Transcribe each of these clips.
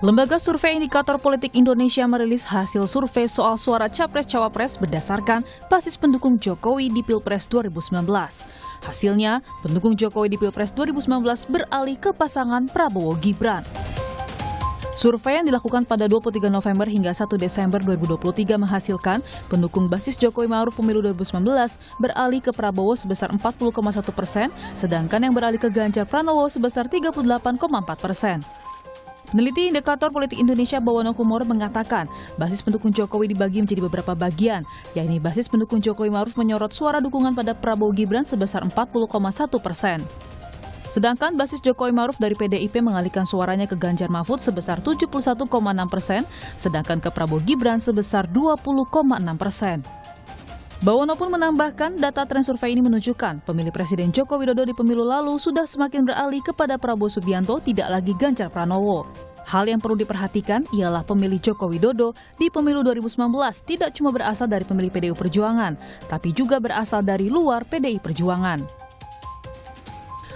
Lembaga Survei Indikator Politik Indonesia merilis hasil survei soal suara Capres-Cawapres berdasarkan basis pendukung Jokowi di Pilpres 2019. Hasilnya, pendukung Jokowi di Pilpres 2019 beralih ke pasangan Prabowo-Gibran. Survei yang dilakukan pada 23 November hingga 1 Desember 2023 menghasilkan pendukung basis Jokowi Ma'ruf pemilu 2019 beralih ke Prabowo sebesar 40,1%, sedangkan yang beralih ke Ganjar Pranowo sebesar 38,4%. Peneliti Indikator Politik Indonesia Bawono Kumoro mengatakan basis pendukung Jokowi dibagi menjadi beberapa bagian, yakni basis pendukung Jokowi Ma'ruf menyorot suara dukungan pada Prabowo Gibran sebesar 40,1%. Sedangkan basis Jokowi Ma'ruf dari PDIP mengalihkan suaranya ke Ganjar Mahfud sebesar 71,6%, sedangkan ke Prabowo Gibran sebesar 20,6%. Bawono pun menambahkan data tren survei ini menunjukkan pemilih Presiden Joko Widodo di pemilu lalu sudah semakin beralih kepada Prabowo Subianto, tidak lagi Ganjar Pranowo. Hal yang perlu diperhatikan ialah pemilih Joko Widodo di pemilu 2019 tidak cuma berasal dari pemilih PDI Perjuangan, tapi juga berasal dari luar PDI Perjuangan.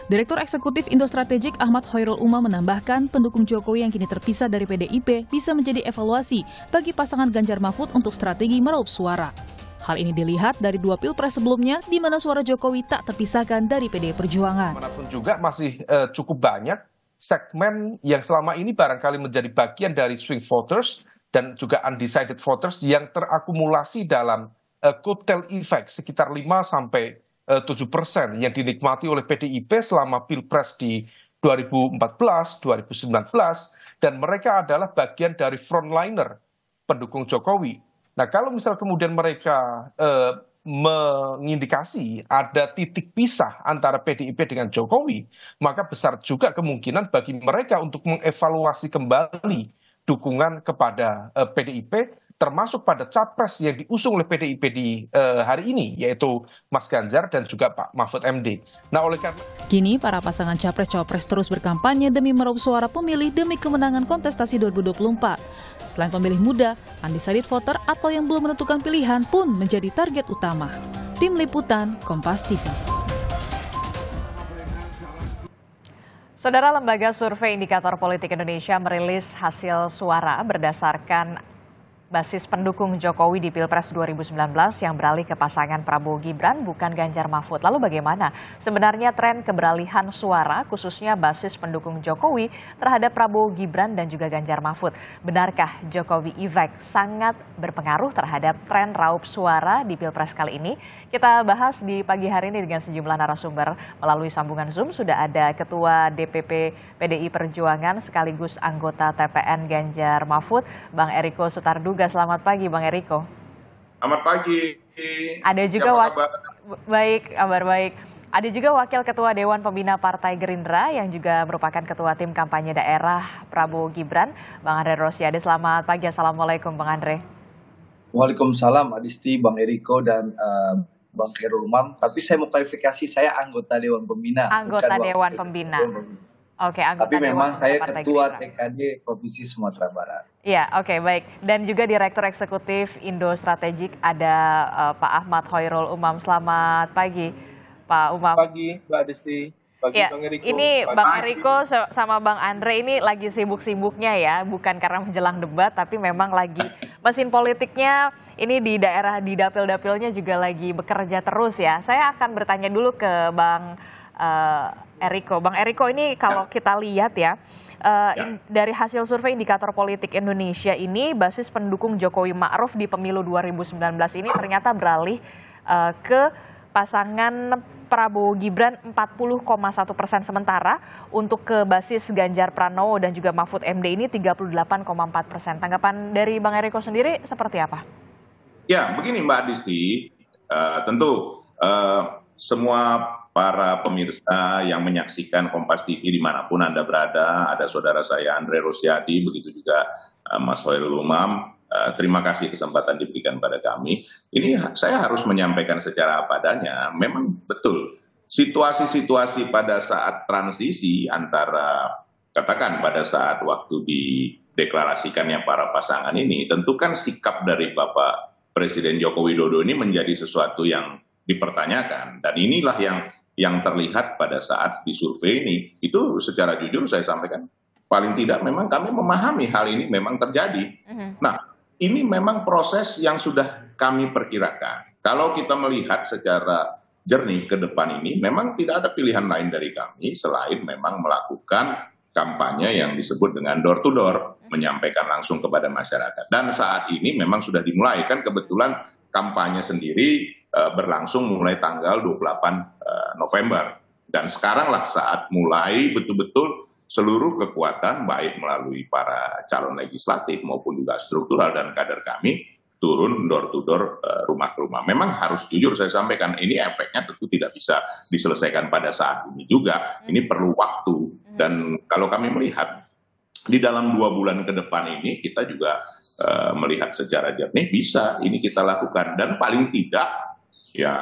Direktur Eksekutif Indo Strategik Ahmad Hoirul Umam menambahkan pendukung Jokowi yang kini terpisah dari PDIP bisa menjadi evaluasi bagi pasangan Ganjar Mahfud untuk strategi meraup suara. Hal ini dilihat dari 2 pilpres sebelumnya di mana suara Jokowi tak terpisahkan dari PDI Perjuangan. Manapun juga masih cukup banyak segmen yang selama ini barangkali menjadi bagian dari swing voters dan juga undecided voters yang terakumulasi dalam kotel effect sekitar 5-7% yang dinikmati oleh PDIP selama pilpres di 2014, 2019, dan mereka adalah bagian dari frontliner pendukung Jokowi. Nah, kalau misal kemudian mereka mengindikasi ada titik pisah antara PDIP dengan Jokowi, maka besar juga kemungkinan bagi mereka untuk mengevaluasi kembali dukungan kepada PDIP, termasuk pada capres yang diusung oleh PDIP di hari ini, yaitu Mas Ganjar dan juga Pak Mahfud MD. Nah, oleh karena kini para pasangan capres-cawapres terus berkampanye demi meraup suara pemilih demi kemenangan kontestasi 2024. Selain pemilih muda, undecided voter atau yang belum menentukan pilihan pun menjadi target utama. Tim Liputan, Kompas TV. Saudara, Lembaga Survei Indikator Politik Indonesia merilis hasil suara berdasarkan basis pendukung Jokowi di Pilpres 2019 yang beralih ke pasangan Prabowo Gibran bukan Ganjar Mahfud. Lalu bagaimana sebenarnya tren keberalihan suara khususnya basis pendukung Jokowi terhadap Prabowo Gibran dan juga Ganjar Mahfud? Benarkah Jokowi Effect sangat berpengaruh terhadap tren raup suara di Pilpres kali ini? Kita bahas di pagi hari ini dengan sejumlah narasumber melalui sambungan Zoom. Sudah ada Ketua DPP PDI Perjuangan sekaligus anggota TPN Ganjar Mahfud, Bang Eriko Sutarduga. Selamat pagi Bang Eriko. Selamat pagi. Ada juga baik, kabar baik. Ada juga Wakil Ketua Dewan Pembina Partai Gerindra yang juga merupakan Ketua Tim Kampanye Daerah Prabowo Gibran, Bang Andre Rosiade. Selamat pagi, Assalamualaikum Bang Andre. Waalaikumsalam Adisti, Bang Eriko dan Bang Khairul Umam. Tapi saya mau klarifikasi, saya anggota Dewan Pembina. Anggota Dewan Pembina. Oke, anggota tapi memang Dewan saya Partai Ketua Gerindra. TKD Provinsi Sumatera Barat. Iya, oke, baik. Dan juga Direktur Eksekutif Indo Strategik ada Pak Ahmad Hoirul Umam. Selamat pagi, Pak Umam. pagi Mbak Desti, pagi Ya, Bang Eriko. ini Bang Eriko sama Bang Andre ini lagi sibuk-sibuknya ya, bukan karena menjelang debat, tapi memang lagi mesin politiknya ini di daerah, di dapil-dapilnya juga lagi bekerja terus ya. Saya akan bertanya dulu ke Bang Eriko. Bang Eriko, ini kalau kita lihat ya, dari hasil survei Indikator Politik Indonesia ini, basis pendukung Jokowi Ma'ruf di pemilu 2019 ini ternyata beralih ke pasangan Prabowo Gibran 40,1%, sementara untuk ke basis Ganjar Pranowo dan juga Mahfud MD ini 38,4%. Tanggapan dari Bang Eriko sendiri seperti apa? Ya, begini Mbak Adisti, tentu semua para pemirsa yang menyaksikan Kompas TV dimanapun Anda berada, ada saudara saya Andre Rosiade, begitu juga Mas Hoirul Umam, terima kasih kesempatan diberikan pada kami. Ini saya harus menyampaikan secara apa adanya, memang betul situasi-situasi pada saat transisi antara, katakan pada saat waktu dideklarasikannya para pasangan ini, tentu kan sikap dari Bapak Presiden Joko Widodo ini menjadi sesuatu yang dipertanyakan, dan inilah yang terlihat pada saat disurvei ini. Itu secara jujur saya sampaikan, paling tidak memang kami memahami hal ini memang terjadi. Nah, ini memang proses yang sudah kami perkirakan. Kalau kita melihat secara jernih ke depan ini, memang tidak ada pilihan lain dari kami selain memang melakukan kampanye yang disebut dengan door to door, menyampaikan langsung kepada masyarakat. Dan saat ini memang sudah dimulai, kan kebetulan kampanye sendiri berlangsung mulai tanggal 28 November. Dan sekaranglah saat mulai betul-betul seluruh kekuatan baik melalui para calon legislatif maupun juga struktural dan kader kami turun door to door, rumah ke rumah. Memang harus jujur saya sampaikan, ini efeknya tentu tidak bisa diselesaikan pada saat ini juga. Ini perlu waktu. Dan kalau kami melihat di dalam 2 bulan ke depan ini kita juga melihat secara jernih bisa ini kita lakukan. Dan paling tidak ya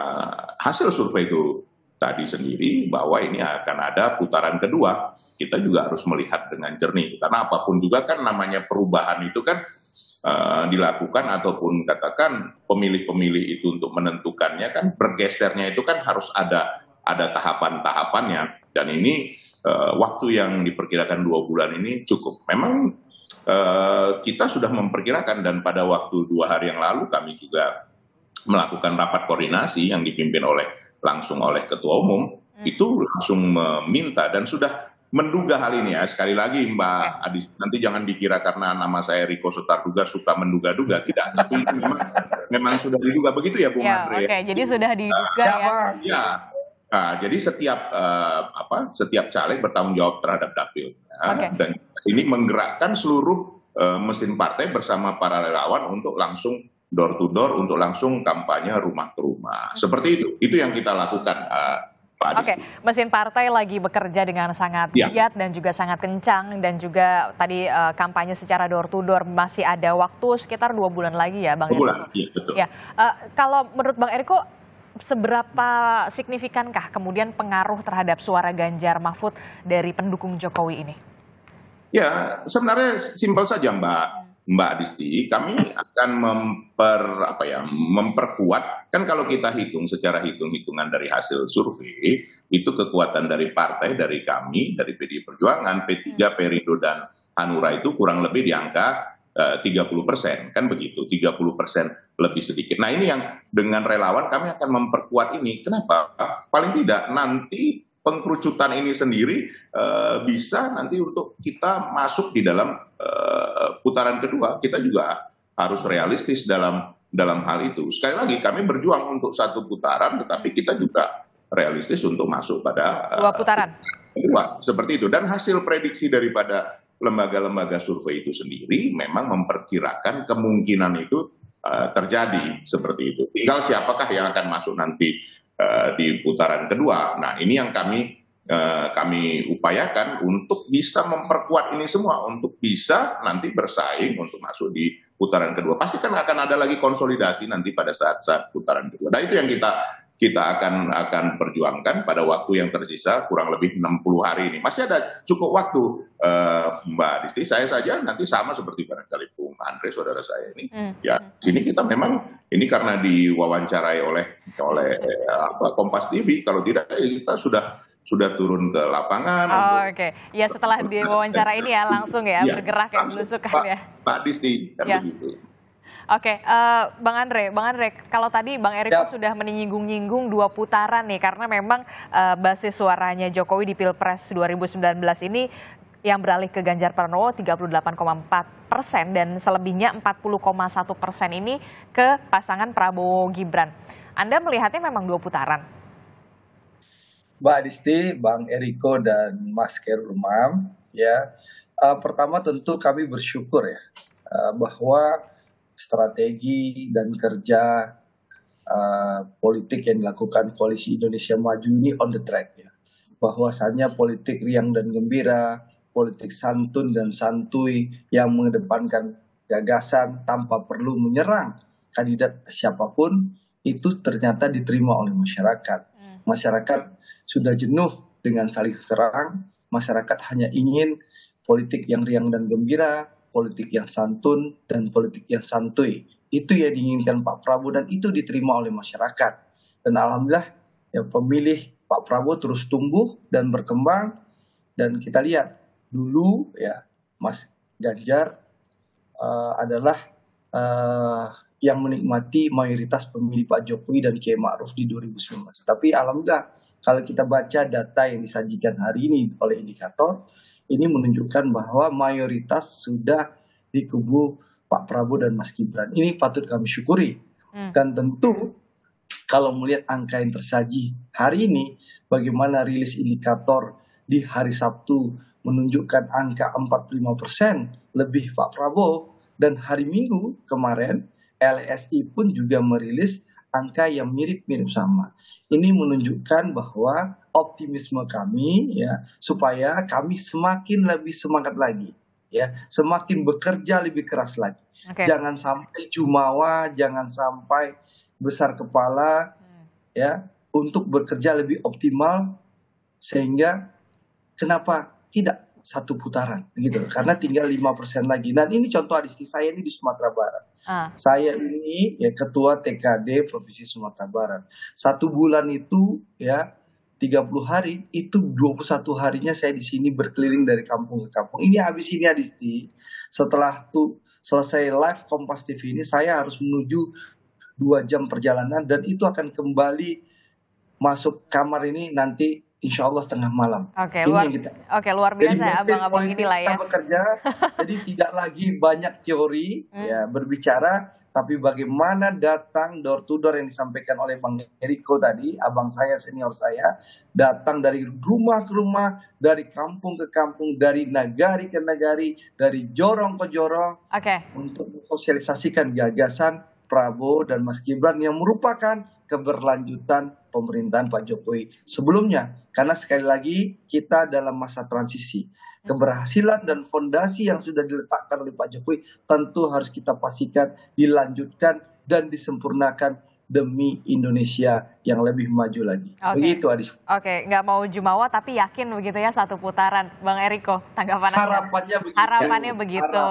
hasil survei itu tadi sendiri bahwa ini akan ada putaran kedua. Kita juga harus melihat dengan jernih. Karena apapun juga kan namanya perubahan itu kan dilakukan ataupun katakan pemilih-pemilih itu untuk menentukannya kan bergesernya itu kan harus ada tahapan-tahapannya. Dan ini waktu yang diperkirakan 2 bulan ini cukup. Memang kita sudah memperkirakan dan pada waktu 2 hari yang lalu kami juga melakukan rapat koordinasi yang dipimpin langsung oleh Ketua Umum, itu langsung meminta dan sudah menduga hal ini ya. Sekali lagi Mbak Adis, nanti jangan dikira karena nama saya Riko Sutarduga suka menduga-duga, tidak. Tapi memang sudah diduga begitu ya Bung Andre. Oke, jadi sudah diduga ya. Ya. Nah, jadi setiap caleg bertanggung jawab terhadap dapil. Ya, dan ini menggerakkan seluruh mesin partai bersama para relawan untuk langsung door to door, untuk langsung kampanye rumah ke rumah. Seperti itu yang kita lakukan, Pak Adis. Oke, mesin partai lagi bekerja dengan sangat giat dan juga sangat kencang, dan juga tadi kampanye secara door to door masih ada waktu sekitar 2 bulan lagi ya Bang Eriko. 2 bulan, iya betul. Ya, kalau menurut Bang Eriko, seberapa signifikankah kemudian pengaruh terhadap suara Ganjar Mahfud dari pendukung Jokowi ini? Ya, sebenarnya simpel saja Mbak Adisti, kami akan memperkuat, kan kalau kita hitung secara hitung-hitungan dari hasil survei, itu kekuatan dari partai, dari kami, dari PDI Perjuangan, P3, Perindo, dan Hanura itu kurang lebih di angka 30%, kan begitu, 30% lebih sedikit. Nah ini yang dengan relawan kami akan memperkuat ini. Kenapa? Paling tidak nanti pengkerucutan ini sendiri bisa nanti untuk kita masuk di dalam putaran kedua. Kita juga harus realistis dalam hal itu. Sekali lagi kami berjuang untuk 1 putaran, tetapi kita juga realistis untuk masuk pada 2 putaran. Kedua, seperti itu. Dan hasil prediksi daripada lembaga-lembaga survei itu sendiri memang memperkirakan kemungkinan itu terjadi seperti itu. Tinggal siapakah yang akan masuk nanti di putaran kedua. Nah ini yang kami upayakan untuk bisa memperkuat ini semua, untuk bisa nanti bersaing untuk masuk di putaran kedua. Pasti kan akan ada lagi konsolidasi nanti pada saat putaran kedua. Nah itu yang kita akan perjuangkan pada waktu yang tersisa kurang lebih 60 hari ini. Masih ada cukup waktu, Mbak Adisti. Saya saja nanti sama seperti barangkali Bung Andre, saudara saya ini. Ya, sini kita memang ini karena diwawancarai oleh Kompas TV. Kalau tidak, kita sudah turun ke lapangan. Oke. Ya setelah diwawancara ini ya langsung ya bergerak yang belusukan ya. Pak Adisti, kan begitu. Oke, Bang Andre, kalau tadi Bang Eriko sudah menyinggung-nyinggung 2 putaran nih, karena memang basis suaranya Jokowi di Pilpres 2019 ini yang beralih ke Ganjar Pranowo 38,4% dan selebihnya 40,1% ini ke pasangan Prabowo Gibran. Anda melihatnya memang 2 putaran? Mbak Adisti, Bang Eriko, dan Mas Khairul Umam, ya. Pertama tentu kami bersyukur ya bahwa strategi dan kerja politik yang dilakukan Koalisi Indonesia Maju ini on the track ya. Bahwasannya politik riang dan gembira, politik santun dan santuy yang mengedepankan gagasan tanpa perlu menyerang kandidat siapapun, itu ternyata diterima oleh masyarakat. Masyarakat sudah jenuh dengan saling serang, masyarakat hanya ingin politik yang riang dan gembira, politik yang santun, dan politik yang santuy. Itu yang diinginkan Pak Prabowo dan itu diterima oleh masyarakat. Dan alhamdulillah ya, pemilih Pak Prabowo terus tumbuh dan berkembang. Dan kita lihat dulu ya Mas Ganjar adalah yang menikmati mayoritas pemilih Pak Jokowi dan Kiai Ma'ruf di 2019. Tapi alhamdulillah kalau kita baca data yang disajikan hari ini oleh indikator, ini menunjukkan bahwa mayoritas sudah di kubu Pak Prabowo dan Mas Gibran. Ini patut kami syukuri. Dan tentu kalau melihat angka yang tersaji hari ini, bagaimana rilis indikator di hari Sabtu menunjukkan angka 45% lebih Pak Prabowo, dan hari Minggu kemarin LSI pun juga merilis angka yang mirip-mirip sama. Ini menunjukkan bahwa optimisme kami ya supaya kami semakin lebih semangat lagi ya, semakin bekerja lebih keras lagi. Jangan sampai jumawa, jangan sampai besar kepala ya untuk bekerja lebih optimal, sehingga kenapa tidak satu putaran gitu, karena tinggal 5% lagi. Dan ini contoh Adisti, saya ini di Sumatera Barat. Saya ini ya ketua TKD Provinsi Sumatera Barat. 1 bulan itu ya 30 hari, itu 21 harinya saya di sini berkeliling dari kampung ke kampung. Ini habis ini Adisti, setelah selesai live Kompas TV ini saya harus menuju 2 jam perjalanan, dan itu akan kembali masuk kamar ini nanti insya Allah tengah malam. Luar biasa ya abang-abang inilah ya. Kita bekerja, jadi tidak lagi banyak teori ya berbicara, tapi bagaimana datang door to door yang disampaikan oleh Bang Eriko tadi, abang saya, senior saya, datang dari rumah ke rumah, dari kampung ke kampung, dari nagari ke nagari, dari jorong ke jorong, untuk mensosialisasikan gagasan Prabowo dan Mas Gibran yang merupakan keberlanjutan pemerintahan Pak Jokowi sebelumnya. Karena sekali lagi kita dalam masa transisi. Keberhasilan dan fondasi yang sudah diletakkan oleh Pak Jokowi tentu harus kita pastikan dilanjutkan dan disempurnakan demi Indonesia yang lebih maju lagi. Begitu Adis. Nggak mau jumawa tapi yakin begitu ya satu putaran, Bang Eriko. Tanggapan Harapannya begitu. Harapannya begitu.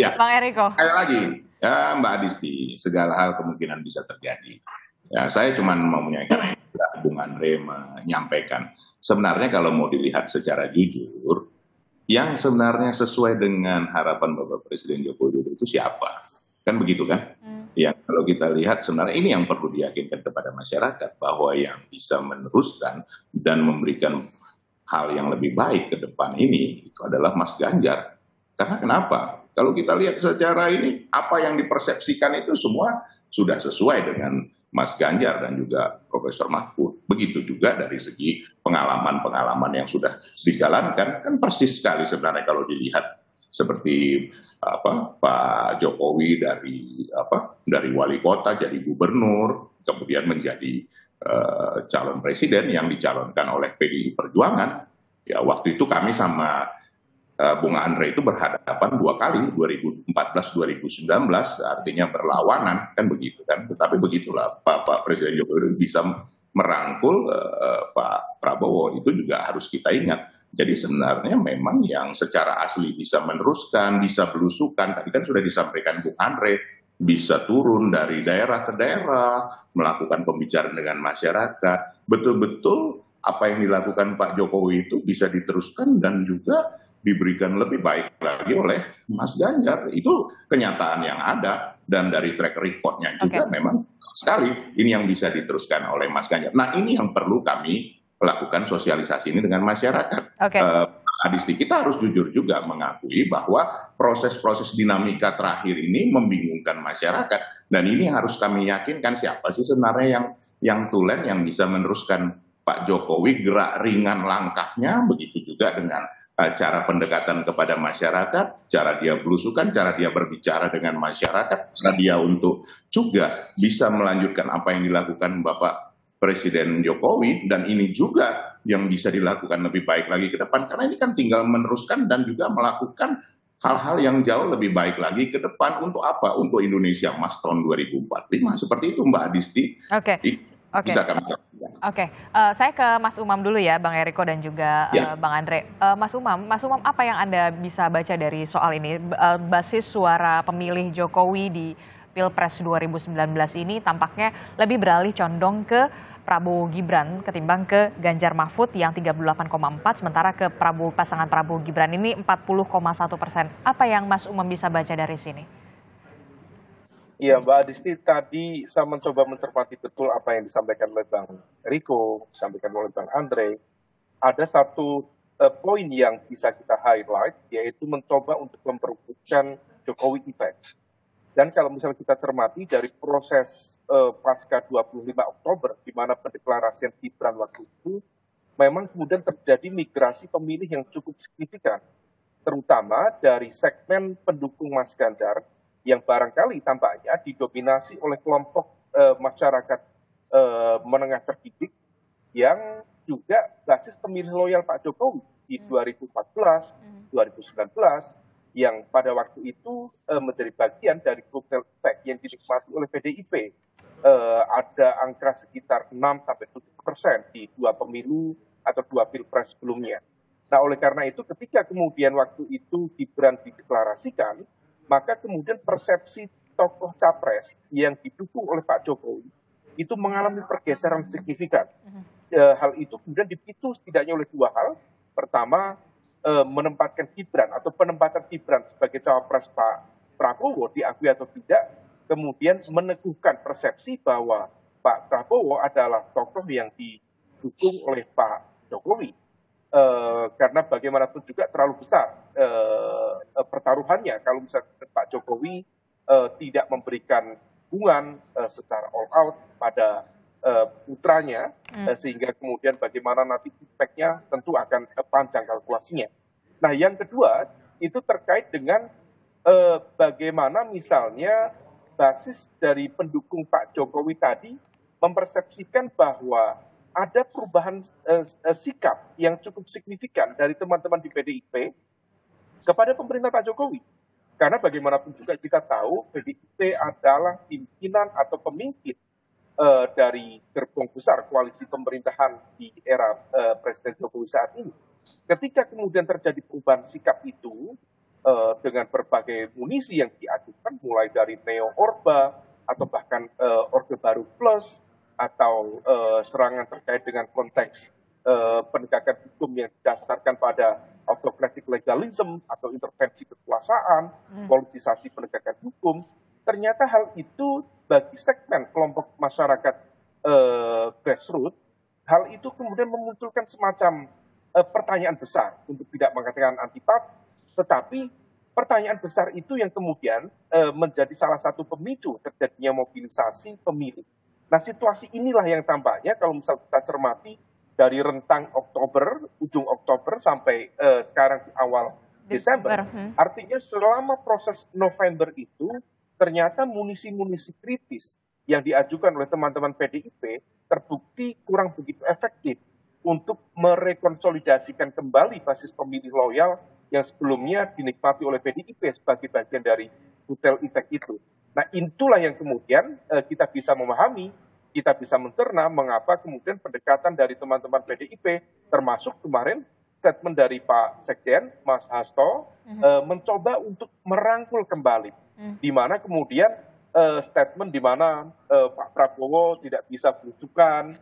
Ya. Bang Eriko. Sekali lagi, ya, Mbak Adisti, segala hal kemungkinan bisa terjadi. Ya, saya cuma mau menyampaikan, Bung Andre menyampaikan, sebenarnya kalau mau dilihat secara jujur, yang sebenarnya sesuai dengan harapan Bapak Presiden Joko Widodo itu siapa? Kan begitu kan? Ya, kalau kita lihat sebenarnya ini yang perlu diyakinkan kepada masyarakat, bahwa yang bisa meneruskan dan memberikan hal yang lebih baik ke depan ini itu adalah Mas Ganjar. Karena kenapa? Kalau kita lihat secara ini, apa yang dipersepsikan itu semua sudah sesuai dengan Mas Ganjar dan juga Profesor Mahfud. Begitu juga dari segi pengalaman-pengalaman yang sudah dijalankan, kan persis sekali sebenarnya kalau dilihat seperti Pak Jokowi dari wali kota jadi gubernur, kemudian menjadi calon presiden yang dicalonkan oleh PDI Perjuangan. Ya, waktu itu kami sama Bung Andre itu berhadapan 2 kali, 2014-2019, artinya berlawanan, kan begitu kan. Tetapi begitulah Pak Presiden Jokowi bisa merangkul Pak Prabowo, itu juga harus kita ingat. Jadi sebenarnya memang yang secara asli bisa meneruskan, bisa belusukan, tadi kan sudah disampaikan Bung Andre, bisa turun dari daerah ke daerah, melakukan pembicaraan dengan masyarakat, betul-betul apa yang dilakukan Pak Jokowi itu bisa diteruskan dan juga diberikan lebih baik lagi oleh Mas Ganjar. Itu kenyataan yang ada, dan dari track record-nya juga memang sekali ini yang bisa diteruskan oleh Mas Ganjar. Nah, ini yang perlu kami lakukan sosialisasi ini dengan masyarakat. Adisti, kita harus jujur juga mengakui bahwa proses-proses dinamika terakhir ini membingungkan masyarakat, dan ini harus kami yakinkan siapa sih sebenarnya yang tulen yang bisa meneruskan Pak Jokowi, gerak ringan langkahnya, begitu juga dengan cara pendekatan kepada masyarakat, cara dia belusukan, cara dia berbicara dengan masyarakat, cara dia untuk juga bisa melanjutkan apa yang dilakukan Bapak Presiden Jokowi, dan ini juga yang bisa dilakukan lebih baik lagi ke depan, karena ini kan tinggal meneruskan dan juga melakukan hal-hal yang jauh lebih baik lagi ke depan. Untuk apa? Untuk Indonesia Emas tahun 2045, seperti itu Mbak Adisti. Bisa kami saya ke Mas Umam dulu ya, Bang Eriko dan juga Bang Andre. Mas Umam, apa yang Anda bisa baca dari soal ini? Basis suara pemilih Jokowi di Pilpres 2019 ini tampaknya lebih beralih condong ke Prabowo Gibran ketimbang ke Ganjar Mahfud yang 38,4, sementara ke pasangan Prabowo Gibran ini 40,1%. Apa yang Mas Umam bisa baca dari sini? Iya, Mbak Adisti, tadi saya mencoba mencermati betul apa yang disampaikan oleh Bang Riko, disampaikan oleh Bang Andre. Ada satu poin yang bisa kita highlight, yaitu mencoba untuk memperbutkan Jokowi effect. Dan kalau misalnya kita cermati dari proses pasca 25 Oktober, di mana pendeklarasian Gibran waktu itu, memang kemudian terjadi migrasi pemilih yang cukup signifikan, terutama dari segmen pendukung Mas Ganjar, yang barangkali tampaknya didominasi oleh kelompok masyarakat menengah terdidik, yang juga basis pemilih loyal Pak Jokowi di 2014, 2019, yang pada waktu itu menjadi bagian dari kotel efek yang dinikmati oleh PDIP. Ada angka sekitar 6-7% di 2 pemilu atau 2 pilpres sebelumnya. Nah, oleh karena itu ketika kemudian waktu itu Gibran dideklarasikan, maka kemudian persepsi tokoh capres yang didukung oleh Pak Jokowi itu mengalami pergeseran signifikan. Hal itu kemudian dipicu setidaknya oleh 2 hal. Pertama, menempatkan Gibran atau penempatan Gibran sebagai cawapres Pak Prabowo, diakui atau tidak, kemudian meneguhkan persepsi bahwa Pak Prabowo adalah tokoh yang didukung oleh Pak Jokowi. Karena bagaimanapun juga terlalu besar pertaruhannya kalau misalnya Pak Jokowi tidak memberikan dukungan secara all out pada putranya, sehingga kemudian bagaimana nanti impact-nya tentu akan panjang kalkulasinya. Nah, yang kedua itu terkait dengan bagaimana misalnya basis dari pendukung Pak Jokowi tadi mempersepsikan bahwa ada perubahan sikap yang cukup signifikan dari teman-teman di PDIP kepada pemerintah Pak Jokowi. Karena bagaimanapun juga kita tahu PDIP adalah pimpinan atau pemimpin dari gerbong besar koalisi pemerintahan di era Presiden Jokowi saat ini. Ketika kemudian terjadi perubahan sikap itu dengan berbagai munisi yang diajukan, mulai dari Neo Orba atau bahkan Orde Baru Plus, atau serangan terkait dengan konteks penegakan hukum yang didasarkan pada autocratic legalism atau intervensi kekuasaan, politisasi penegakan hukum, ternyata hal itu bagi segmen kelompok masyarakat grassroots, hal itu kemudian memunculkan semacam pertanyaan besar, untuk tidak mengatakan antipati, tetapi pertanyaan besar itu yang kemudian menjadi salah satu pemicu terjadinya mobilisasi pemilih. Nah, situasi inilah yang tampaknya kalau misal kita cermati dari rentang Oktober, ujung Oktober sampai sekarang di awal Desember, artinya selama proses November itu ternyata munisi-munisi kritis yang diajukan oleh teman-teman PDIP terbukti kurang begitu efektif untuk merekonsolidasikan kembali basis pemilih loyal yang sebelumnya dinikmati oleh PDIP sebagai bagian dari kutel efek itu. Nah, itulah yang kemudian kita bisa memahami, kita bisa mencerna mengapa kemudian pendekatan dari teman-teman PDIP, termasuk kemarin statement dari Pak Sekjen, Mas Hasto, mencoba untuk merangkul kembali, di mana kemudian statement di mana Pak Prabowo tidak bisa belusukan,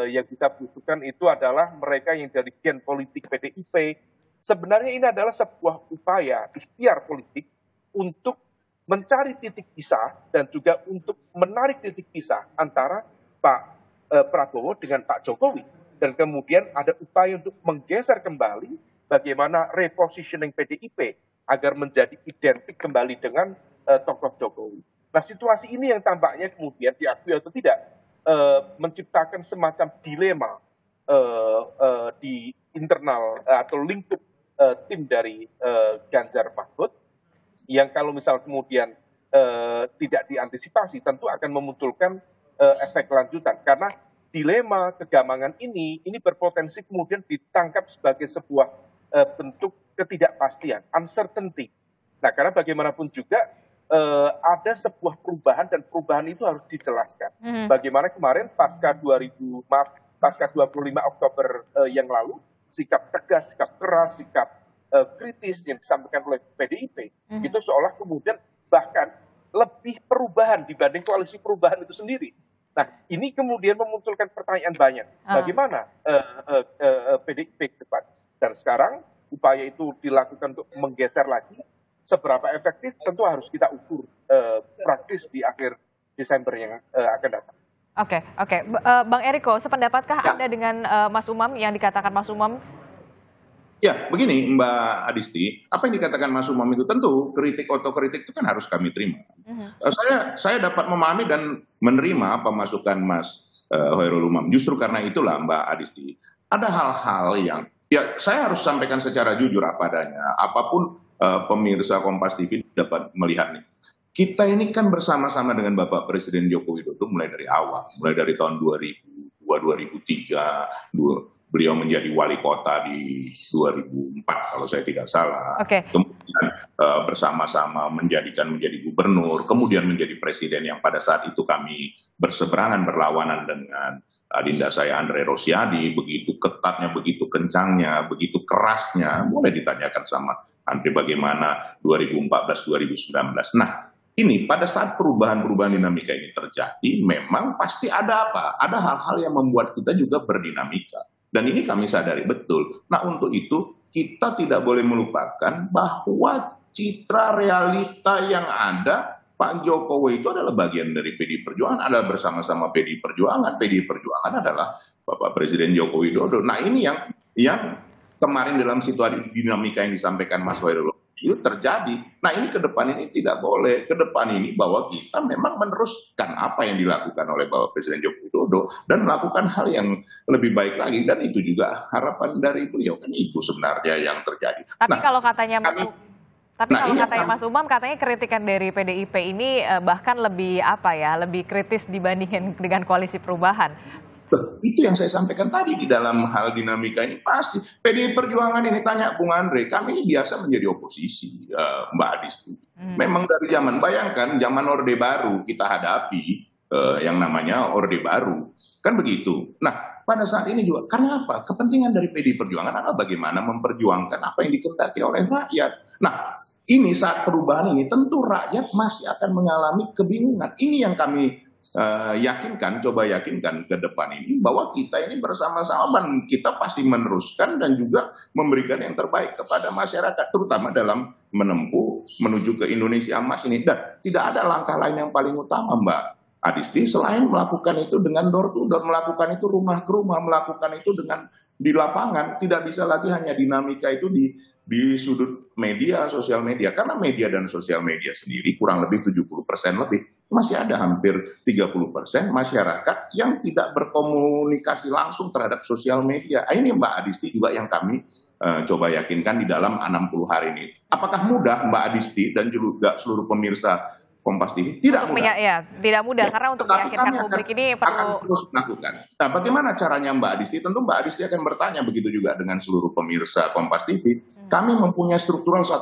yang bisa belusukan itu adalah mereka yang dari gen politik PDIP. Sebenarnya ini adalah sebuah upaya ikhtiar politik untuk mencari titik pisah dan juga untuk menarik titik pisah antara Pak Prabowo dengan Pak Jokowi. Dan kemudian ada upaya untuk menggeser kembali bagaimana repositioning PDIP agar menjadi identik kembali dengan tokoh Jokowi. Nah, situasi ini yang tampaknya kemudian diakui atau tidak menciptakan semacam dilema di internal atau lingkup tim dari Ganjar Mahfud, yang kalau misal kemudian tidak diantisipasi tentu akan memunculkan efek lanjutan, karena dilema kegamangan ini berpotensi kemudian ditangkap sebagai sebuah bentuk ketidakpastian, uncertainty. Nah, karena bagaimanapun juga ada sebuah perubahan dan perubahan itu harus dijelaskan. Bagaimana kemarin pasca 25 Oktober yang lalu, sikap tegas, sikap keras, sikap kritis yang disampaikan oleh PDIP itu seolah kemudian bahkan lebih perubahan dibanding koalisi perubahan itu sendiri. Nah, ini kemudian memunculkan pertanyaan banyak. Bagaimana PDIP ke depan? Dan sekarang upaya itu dilakukan untuk menggeser lagi. Seberapa efektif tentu harus kita ukur praktis di akhir Desember yang akan datang. Oke. Bang Eriko, sependapatkah Anda dengan Mas Umam yang dikatakan Mas Umam? Ya, begini Mbak Adisti, apa yang dikatakan Mas Umam itu tentu otokritik itu kan harus kami terima. Saya dapat memahami dan menerima apa masukan Mas Hoirul Umam. Justru karena itulah Mbak Adisti, ada hal-hal yang ya saya harus sampaikan secara jujur apa adanya. Apapun pemirsa Kompas TV dapat melihat nih. Kita ini kan bersama-sama dengan Bapak Presiden Joko Widodo mulai dari awal, mulai dari tahun 2002, 2003, beliau menjadi wali kota di 2004 kalau saya tidak salah. Kemudian bersama-sama menjadi gubernur, kemudian menjadi presiden yang pada saat itu kami berseberangan berlawanan dengan adinda saya Andre Rosiadi, begitu ketatnya, begitu kencangnya, begitu kerasnya, boleh ditanyakan sama Andre bagaimana 2014-2019. Nah, ini pada saat perubahan dinamika ini terjadi, memang pasti ada apa? Ada hal-hal yang membuat kita juga berdinamika. Dan ini kami sadari betul. Nah, untuk itu kita tidak boleh melupakan bahwa citra realita yang ada, Pak Jokowi itu adalah bagian dari PDI Perjuangan, adalah bersama-sama PDI Perjuangan. PDI Perjuangan adalah Bapak Presiden Joko Widodo. Nah, ini yang kemarin dalam situasi dinamika yang disampaikan Mas Hoirul itu terjadi. Nah, ini ke depan ini tidak boleh. Ke depan ini bahwa kita memang meneruskan apa yang dilakukan oleh Bapak Presiden Joko Widodo dan melakukan hal yang lebih baik lagi, dan itu juga harapan dari beliau, kan itu sebenarnya yang terjadi. Tapi kalau katanya Mas Umam katanya kritikan dari PDIP ini bahkan lebih lebih kritis dibandingkan dengan Koalisi Perubahan. Itu yang saya sampaikan tadi di dalam hal dinamika ini pasti. PDI Perjuangan ini tanya Bung Andre, kami ini biasa menjadi oposisi, Mbak Adisti. Memang dari bayangkan zaman Orde Baru kita hadapi yang namanya Orde Baru. Kan begitu. Nah, pada saat ini juga, karena apa? Kepentingan dari PDI Perjuangan adalah bagaimana memperjuangkan apa yang dikehendaki oleh rakyat. Nah, ini saat perubahan ini tentu rakyat masih akan mengalami kebingungan. Ini yang kami coba yakinkan ke depan ini bahwa kita ini bersama-sama dan kita pasti meneruskan dan juga memberikan yang terbaik kepada masyarakat, terutama dalam menuju ke Indonesia Emas ini. Dan tidak ada langkah lain yang paling utama, Mbak Adisti, selain melakukan itu dengan door to door, melakukan itu rumah ke rumah, melakukan itu dengan di lapangan. Tidak bisa lagi hanya dinamika itu di sudut media, sosial media. Karena media dan sosial media sendiri kurang lebih 70% lebih. Masih ada hampir 30% masyarakat yang tidak berkomunikasi langsung terhadap sosial media. Ini Mbak Adisti juga yang kami coba yakinkan di dalam 60 hari ini. Apakah mudah Mbak Adisti dan juga seluruh pemirsa Kompas TV? Tidak mudah. Tidak mudah karena untuk meyakinkan publik ini perlu terus lakukan. Nah, bagaimana caranya Mbak Adisti? Tentu Mbak Adisti akan bertanya begitu juga dengan seluruh pemirsa Kompas TV. Kami mempunyai struktural 1,2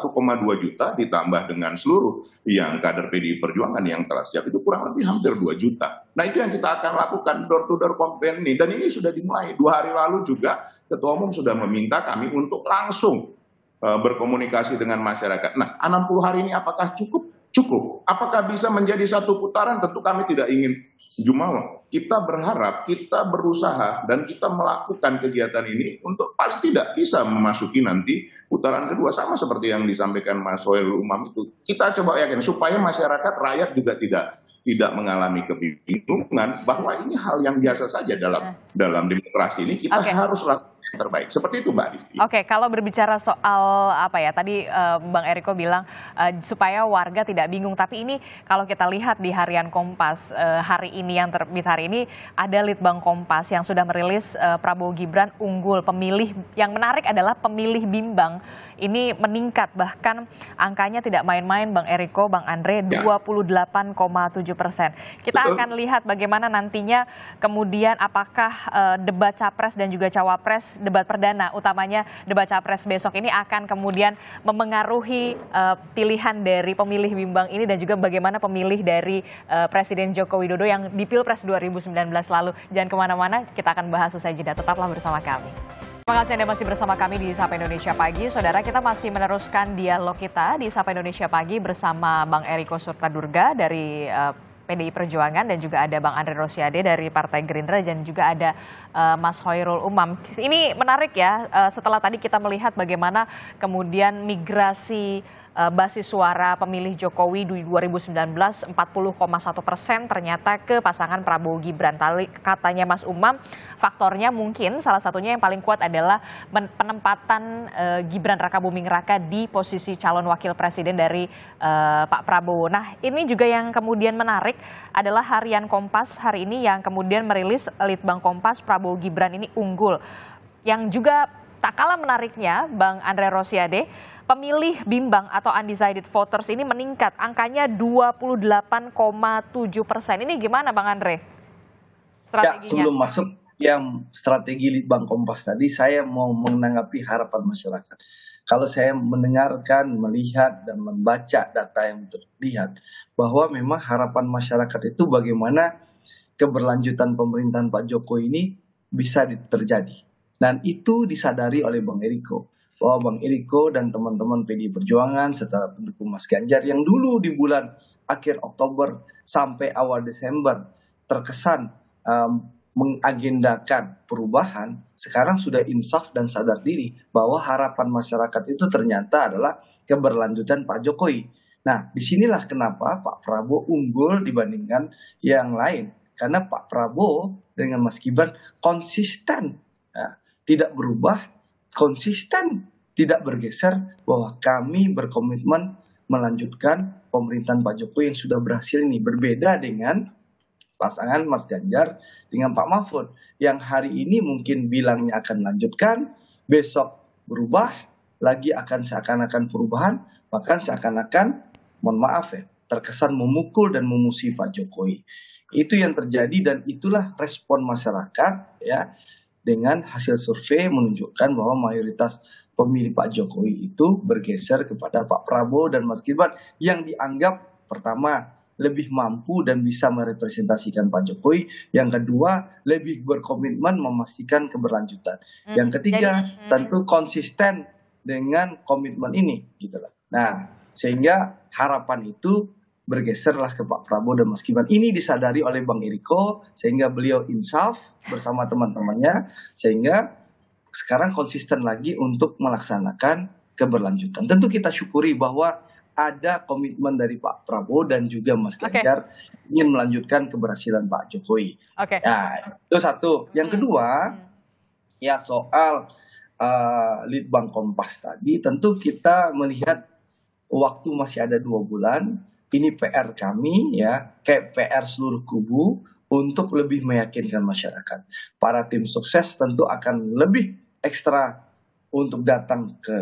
juta ditambah dengan seluruh yang kader PDI Perjuangan yang telah siap itu kurang lebih hampir 2 juta. Nah, itu yang kita akan lakukan door to door campaign ini, dan ini sudah dimulai. 2 hari lalu juga Ketua Umum sudah meminta kami untuk langsung berkomunikasi dengan masyarakat. Nah, 60 hari ini apakah cukup? Cukup. Apakah bisa menjadi satu putaran? Tentu kami tidak ingin jumawa. Kita berharap, kita berusaha, dan kita melakukan kegiatan ini untuk paling tidak bisa memasuki nanti putaran kedua. Sama seperti yang disampaikan Mas Hoirul Umam itu. Kita coba yakin supaya masyarakat, rakyat juga tidak mengalami kebingungan bahwa ini hal yang biasa saja dalam demokrasi ini. Kita harus lakukan yang terbaik. Seperti itu Mbak Adisti. Kalau berbicara soal tadi Bang Eriko bilang supaya warga tidak bingung, tapi ini kalau kita lihat di harian Kompas hari ini yang terbit hari ini, ada Litbang Kompas yang sudah merilis Prabowo Gibran unggul. Pemilih yang menarik adalah pemilih bimbang ini meningkat, bahkan angkanya tidak main-main Bang Eriko, Bang Andre, 28,7%. Kita akan lihat bagaimana nantinya kemudian apakah debat capres dan juga cawapres, debat perdana utamanya debat capres besok ini akan kemudian memengaruhi pilihan dari pemilih bimbang ini dan juga bagaimana pemilih dari Presiden Joko Widodo yang di Pilpres 2019 lalu. Jangan kemana-mana, kita akan bahas usai jeda. Tetaplah bersama kami. Terima kasih Anda masih bersama kami di Sapa Indonesia Pagi. Saudara, kita masih meneruskan dialog kita di Sapa Indonesia Pagi bersama Bang Eriko Surtadurga dari PDI Perjuangan dan juga ada Bang Andre Rosiade dari Partai Gerindra dan juga ada Mas Hoirul Umam. Ini menarik ya, setelah tadi kita melihat bagaimana kemudian migrasi basis suara pemilih Jokowi di 2019 40,1% ternyata ke pasangan Prabowo Gibran. Katanya Mas Umam, faktornya mungkin salah satunya yang paling kuat adalah penempatan Gibran Rakabuming Raka di posisi calon wakil presiden dari Pak Prabowo. Nah, ini juga yang kemudian menarik adalah harian Kompas hari ini yang kemudian merilis Litbang Kompas Prabowo Gibran ini unggul. Yang juga tak kalah menariknya, Bang Andre Rosiade, pemilih bimbang atau undecided voters ini meningkat, angkanya 28,7%. Ini gimana Bang Andre? Ya, sebelum masuk yang strategi Litbang Kompas tadi, saya mau menanggapi harapan masyarakat. Kalau saya mendengarkan, melihat, dan membaca data yang terlihat, bahwa memang harapan masyarakat itu bagaimana keberlanjutan pemerintahan Pak Jokowi ini bisa terjadi. Dan itu disadari oleh Bang Eriko. Bahwa Bang Eriko dan teman-teman PDI Perjuangan serta pendukung Mas Ganjar yang dulu di bulan akhir Oktober sampai awal Desember terkesan mengagendakan perubahan, sekarang sudah insaf dan sadar diri bahwa harapan masyarakat itu ternyata adalah keberlanjutan Pak Jokowi. Nah, disinilah kenapa Pak Prabowo unggul dibandingkan yang lain. Karena Pak Prabowo dengan Mas Gibran konsisten, ya, tidak berubah, konsisten, tidak bergeser, bahwa kami berkomitmen melanjutkan pemerintahan Pak Jokowi yang sudah berhasil ini. Berbeda dengan pasangan Mas Ganjar dengan Pak Mahfud, yang hari ini mungkin bilangnya akan lanjutkan, besok berubah, lagi akan seakan-akan perubahan, bahkan seakan-akan, mohon maaf ya, terkesan memukul dan memusuhi Pak Jokowi. Itu yang terjadi dan itulah respon masyarakat, ya, dengan hasil survei menunjukkan bahwa mayoritas pemilih Pak Jokowi itu bergeser kepada Pak Prabowo dan Mas Gibran yang dianggap pertama lebih mampu dan bisa merepresentasikan Pak Jokowi, yang kedua lebih berkomitmen memastikan keberlanjutan, yang ketiga tentu konsisten dengan komitmen ini gitu lah. Nah, sehingga harapan itu bergeserlah ke Pak Prabowo dan Mas Gibran. Ini disadari oleh Bang Eriko sehingga beliau insaf bersama teman-temannya, sehingga sekarang konsisten lagi untuk melaksanakan keberlanjutan. Tentu kita syukuri bahwa ada komitmen dari Pak Prabowo dan juga Mas Ganjar ingin melanjutkan keberhasilan Pak Jokowi. Nah, itu satu. Yang kedua, ya soal Litbang Kompas tadi, tentu kita melihat waktu masih ada 2 bulan. Ini PR kami, ya, kayak PR seluruh kubu untuk lebih meyakinkan masyarakat. Para tim sukses tentu akan lebih ekstra untuk datang ke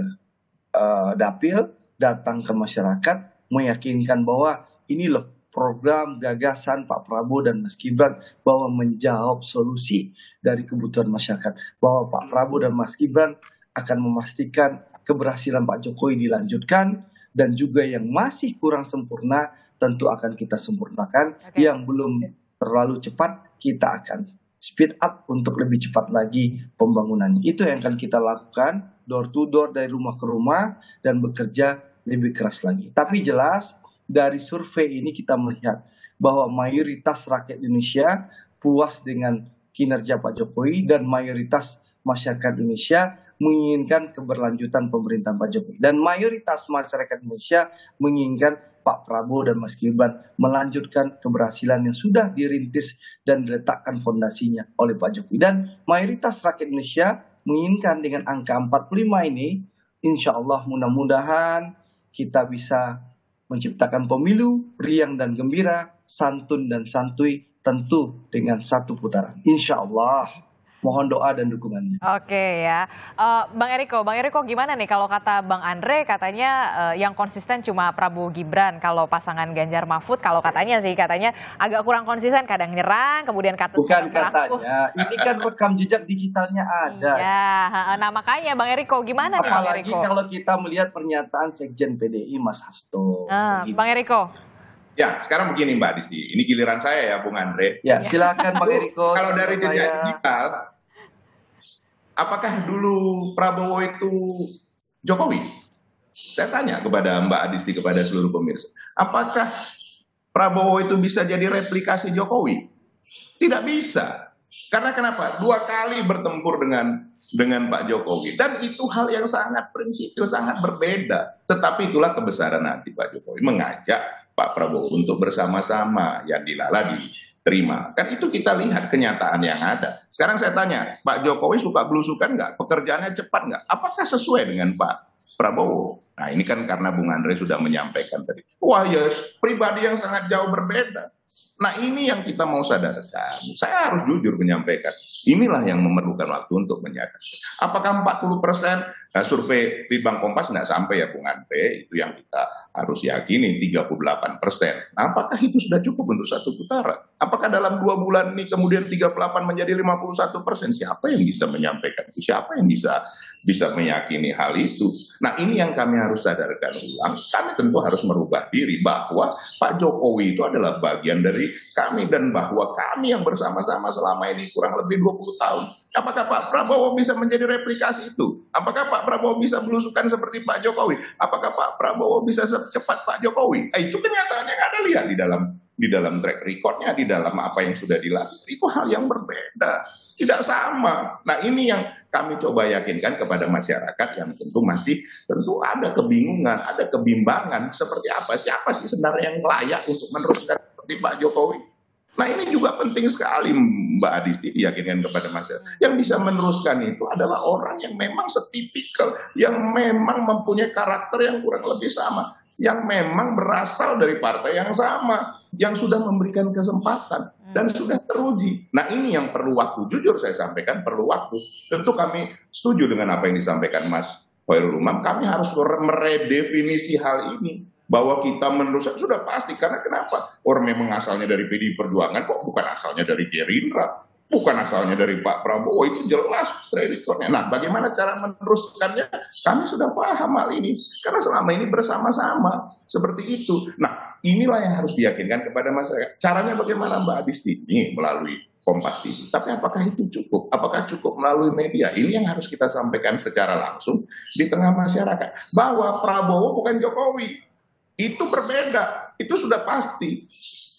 dapil, datang ke masyarakat, meyakinkan bahwa ini loh program gagasan Pak Prabowo dan Mas Gibran, bahwa menjawab solusi dari kebutuhan masyarakat, bahwa Pak Prabowo dan Mas Gibran akan memastikan keberhasilan Pak Jokowi dilanjutkan, dan juga yang masih kurang sempurna tentu akan kita sempurnakan. Yang belum terlalu cepat kita akan speed up untuk lebih cepat lagi pembangunannya. Itu yang akan kita lakukan door to door, dari rumah ke rumah, dan bekerja lebih keras lagi. Tapi jelas dari survei ini kita melihat bahwa mayoritas rakyat Indonesia puas dengan kinerja Pak Jokowi dan mayoritas masyarakat Indonesia menginginkan keberlanjutan pemerintahan Pak Jokowi. Dan mayoritas masyarakat Indonesia menginginkan Pak Prabowo dan Mas Gibran melanjutkan keberhasilan yang sudah dirintis dan diletakkan fondasinya oleh Pak Jokowi. Dan mayoritas rakyat Indonesia menginginkan dengan angka 45 ini, insya Allah mudah-mudahan kita bisa menciptakan pemilu riang dan gembira, santun dan santuy, tentu dengan satu putaran. Insya Allah. Mohon doa dan dukungannya. Oke ya, Bang Eriko gimana nih kalau kata Bang Andre, katanya yang konsisten cuma Prabowo Gibran, kalau pasangan Ganjar Mahfud kalau katanya agak kurang konsisten, kadang nyerang, kemudian bukan katanya, ini kan rekam jejak digitalnya ada. Iya, nah makanya Bang Eriko gimana nih Bang Eriko? Apalagi kalau kita melihat pernyataan Sekjen PDI Mas Hasto. Bang Eriko. Ya, sekarang begini Mbak Disti, ini giliran saya ya Bung Andre. Ya, silakan Bang Eriko. Kalau dari jejak digital, apakah dulu Prabowo itu Jokowi? Saya tanya kepada Mbak Adisti, kepada seluruh pemirsa. Apakah Prabowo itu bisa jadi replikasi Jokowi? Tidak bisa. Karena kenapa? 2 kali bertempur dengan Pak Jokowi. Dan itu hal yang sangat prinsipil, sangat berbeda. Tetapi itulah kebesaran hati Pak Jokowi. Mengajak Pak Prabowo untuk bersama-sama. Yang dilala diterima. Kan itu kita lihat kenyataan yang ada. Sekarang saya tanya, Pak Jokowi suka belusukan nggak? Pekerjaannya cepat nggak? Apakah sesuai dengan Pak Prabowo? Nah ini kan karena Bung Andre sudah menyampaikan tadi. Wah ya, pribadi yang sangat jauh berbeda. Nah ini yang kita mau sadarkan. Saya harus jujur menyampaikan. Inilah yang memerlukan waktu untuk menyadari. Apakah 40%? Nah, survei Litbang Kompas nggak sampai ya Bung Andre. Itu yang kita harus yakini 38%. Nah, apakah itu sudah cukup untuk satu putaran? Apakah dalam 2 bulan ini kemudian 38 menjadi 51%? Siapa yang bisa menyampaikan itu? Siapa yang bisa meyakini hal itu? Nah ini yang kami harus sadarkan ulang. Kami tentu harus merubah diri bahwa Pak Jokowi itu adalah bagian dari kami dan bahwa kami yang bersama-sama selama ini kurang lebih 20 tahun. Apakah Pak Prabowo bisa menjadi replikasi itu? Apakah Pak Prabowo bisa belusukan seperti Pak Jokowi? Apakah Pak Prabowo bisa secepat Pak Jokowi? Itu kenyataan yang ada lihat di dalam track recordnya, di dalam apa yang sudah dilakukan. Itu hal yang berbeda, tidak sama. Nah ini yang kami coba yakinkan kepada masyarakat yang tentu ada kebingungan, ada kebimbangan seperti apa, siapa sih sebenarnya yang layak untuk meneruskan seperti Pak Jokowi. Nah ini juga penting sekali Mbak Adisti diyakinkan kepada masyarakat. Yang bisa meneruskan itu adalah orang yang memang setipikal, yang memang mempunyai karakter yang kurang lebih sama, yang memang berasal dari partai yang sama, yang sudah memberikan kesempatan dan sudah teruji. Nah ini yang perlu waktu, jujur saya sampaikan perlu waktu. Tentu kami setuju dengan apa yang disampaikan Mas Khairul Umam, kami harus meredefinisi hal ini. Bahwa kita meneruskan sudah pasti, karena kenapa? Orang memang asalnya dari PDI Perjuangan, kok bukan asalnya dari Gerindra, bukan asalnya dari Pak Prabowo, itu jelas kreditornya. Nah bagaimana cara meneruskannya? Kami sudah paham hal ini, karena selama ini bersama-sama seperti itu. Nah inilah yang harus diyakinkan kepada masyarakat. Caranya bagaimana Mbak Adisti? Ini melalui Kompas TV. Tapi apakah itu cukup? Apakah cukup melalui media? Ini yang harus kita sampaikan secara langsung di tengah masyarakat. Bahwa Prabowo bukan Jokowi. Itu berbeda, itu sudah pasti.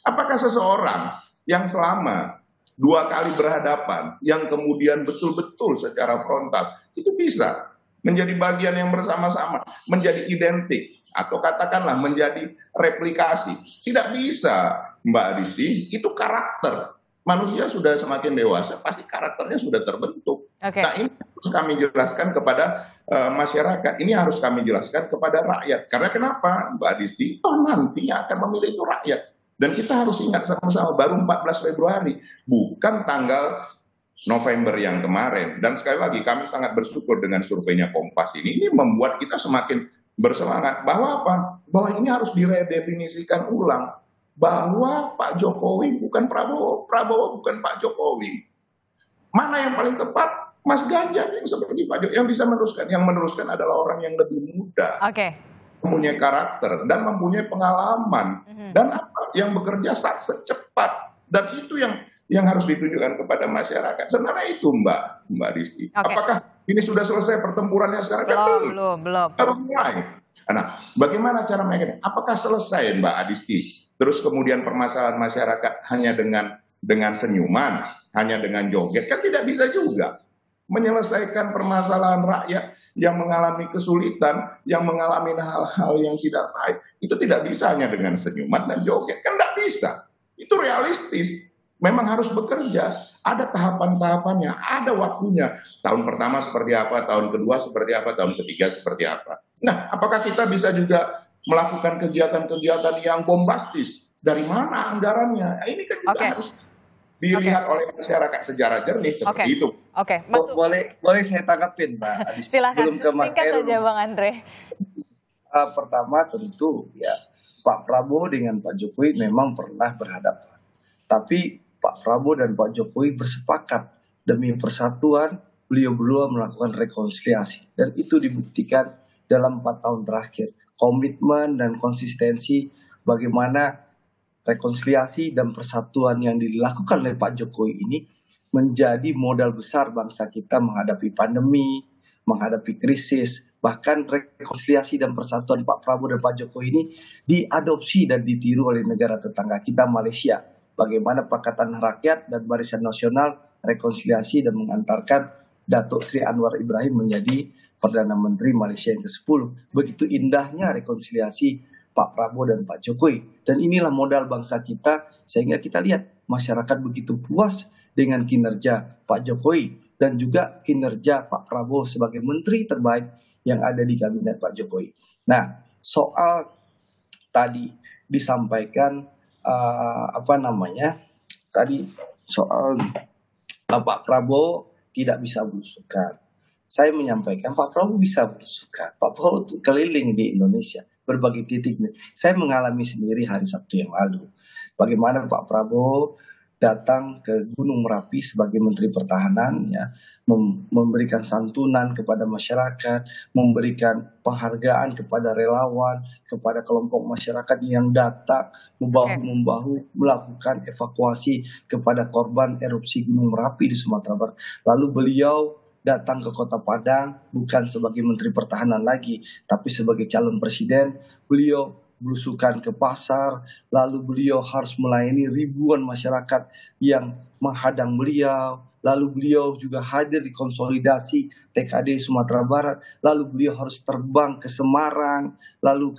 Apakah seseorang yang selama 2 kali berhadapan, yang kemudian betul-betul secara frontal, itu bisa menjadi bagian yang bersama-sama, menjadi identik, atau katakanlah menjadi replikasi? Tidak bisa, Mbak Adisti, itu karakter. Manusia sudah semakin dewasa, pasti karakternya sudah terbentuk. Nah ini harus kami jelaskan kepada masyarakat, ini harus kami jelaskan kepada rakyat. Karena kenapa Mbak Adisti? Toh nantinya akan memilih itu rakyat. Dan kita harus ingat sama-sama, baru 14 Februari, bukan tanggal November yang kemarin. Dan sekali lagi kami sangat bersyukur dengan surveinya Kompas ini membuat kita semakin bersemangat. Bahwa apa? Bahwa ini harus diredefinisikan ulang. Bahwa Pak Jokowi bukan Prabowo, Prabowo bukan Pak Jokowi. Mana yang paling tepat? Mas Ganjar yang seperti Pak Jokowi yang bisa meneruskan. Yang meneruskan adalah orang yang lebih muda, mempunyai karakter dan mempunyai pengalaman dan apa yang bekerja secepat. Dan itu yang harus ditunjukkan kepada masyarakat. Sebenarnya itu Mbak Disti. Apakah ini sudah selesai pertempurannya sekarang? Belum. Baru mulai. Nah, bagaimana cara mereka? Apakah selesai Mbak Adisti? Terus kemudian permasalahan masyarakat hanya dengan senyuman, hanya dengan joget, kan tidak bisa juga menyelesaikan permasalahan rakyat yang mengalami kesulitan, yang mengalami hal-hal yang tidak baik. Itu tidak bisa hanya dengan senyuman dan joget, kan tidak bisa. Itu realistis. Memang harus bekerja. Ada tahapan-tahapannya, ada waktunya. Tahun pertama seperti apa, tahun kedua seperti apa, tahun ketiga seperti apa. Nah, apakah kita bisa juga melakukan kegiatan-kegiatan yang bombastis? Dari mana anggarannya? Nah, ini kan juga harus dilihat oleh masyarakat secara jernih seperti itu. Boleh saya tanggapin, Pak Adisti? Silakan, Sebelum ke Mas singkat Khairul. saja Bang Andre. Pertama tentu ya Pak Prabowo dengan Pak Jokowi memang pernah berhadapan. Tapi Pak Prabowo dan Pak Jokowi bersepakat demi persatuan, beliau-beliau melakukan rekonsiliasi. Dan itu dibuktikan dalam 4 tahun terakhir. Komitmen dan konsistensi bagaimana rekonsiliasi dan persatuan yang dilakukan oleh Pak Jokowi ini menjadi modal besar bangsa kita menghadapi pandemi, menghadapi krisis, Bahkan rekonsiliasi dan persatuan Pak Prabowo dan Pak Jokowi ini diadopsi dan ditiru oleh negara tetangga kita Malaysia. Bagaimana Pakatan Rakyat dan Barisan Nasional rekonsiliasi dan mengantarkan Datuk Sri Anwar Ibrahim menjadi Perdana Menteri Malaysia yang ke-10. Begitu indahnya rekonsiliasi Pak Prabowo dan Pak Jokowi. Dan inilah modal bangsa kita, sehingga kita lihat masyarakat begitu puas dengan kinerja Pak Jokowi dan juga kinerja Pak Prabowo sebagai menteri terbaik yang ada di kabinet Pak Jokowi. Nah, soal tadi disampaikan tadi soal Pak Prabowo tidak bisa belusukan. Saya menyampaikan Pak Prabowo bisa belusukan. Pak Prabowo itu keliling di Indonesia, berbagai titik. Saya mengalami sendiri hari Sabtu yang lalu. Bagaimana Pak Prabowo datang ke Gunung Merapi sebagai Menteri Pertahanan, ya, memberikan santunan kepada masyarakat, memberikan penghargaan kepada relawan, kepada kelompok masyarakat yang datang membahu-membahu melakukan evakuasi kepada korban erupsi Gunung Merapi di Sumatera Barat. Lalu beliau datang ke Kota Padang bukan sebagai Menteri Pertahanan lagi, tapi sebagai calon presiden. Beliau belusukan ke pasar, lalu beliau harus melayani ribuan masyarakat yang menghadang beliau, lalu beliau juga hadir di konsolidasi TKD Sumatera Barat, lalu beliau harus terbang ke Semarang, lalu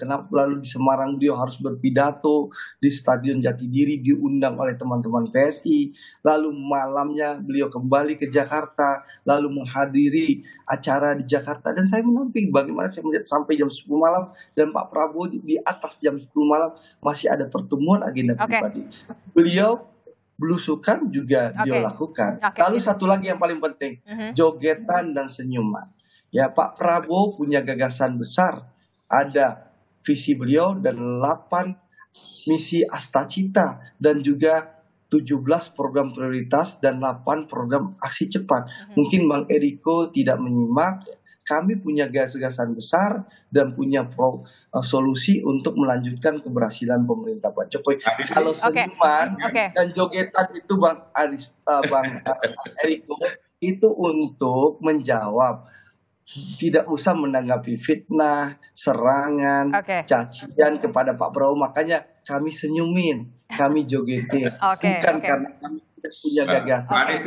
di Semarang beliau harus berpidato di Stadion Jatidiri, diundang oleh teman-teman PSI, lalu malamnya beliau kembali ke Jakarta, lalu menghadiri acara di Jakarta. Dan saya menampik bagaimana saya melihat sampai jam 10 malam dan Pak Prabowo di atas jam 10 malam masih ada pertemuan agenda pribadi. Beliau belusukan juga dia lakukan. Lalu satu lagi yang paling penting, jogetan dan senyuman. Ya, Pak Prabowo punya gagasan besar. Ada visi beliau dan 8 misi Astacita dan juga 17 program prioritas dan 8 program aksi cepat. Mungkin Bang Eriko tidak menyimak. Kami punya gagasan besar dan punya solusi untuk melanjutkan keberhasilan pemerintah Pak Jokowi. Kalau senyuman dan jogetan itu Bang Eriko itu untuk menjawab, tidak usah menanggapi fitnah, serangan, cacian kepada Pak Prabowo. Makanya kami senyumin, kami jogetin, bukan karena kami punya gagasan.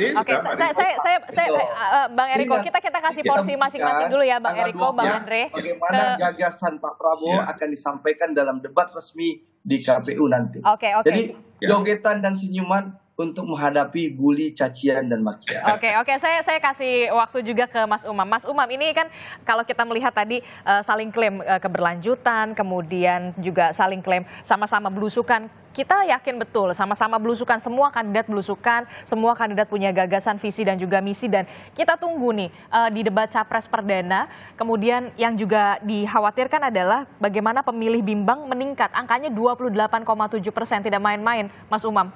Bang Eriko, kita kasih porsi masing-masing dulu ya, Bang Eriko, Bang Andre. Bagaimana gagasan Pak Prabowo akan disampaikan dalam debat resmi di KPU nanti. Jadi jogetan dan senyuman untuk menghadapi bully, cacian, dan makian. Oke, saya kasih waktu juga ke Mas Umam. Mas Umam, ini kan kalau kita melihat tadi saling klaim keberlanjutan, kemudian juga saling klaim sama-sama belusukan. Kita yakin betul sama-sama belusukan, semua kandidat belusukan, semua kandidat punya gagasan, visi, dan juga misi. Dan kita tunggu nih di debat Capres Perdana. Kemudian yang juga dikhawatirkan adalah bagaimana pemilih bimbang meningkat. Angkanya 28,7%, tidak main-main, Mas Umam.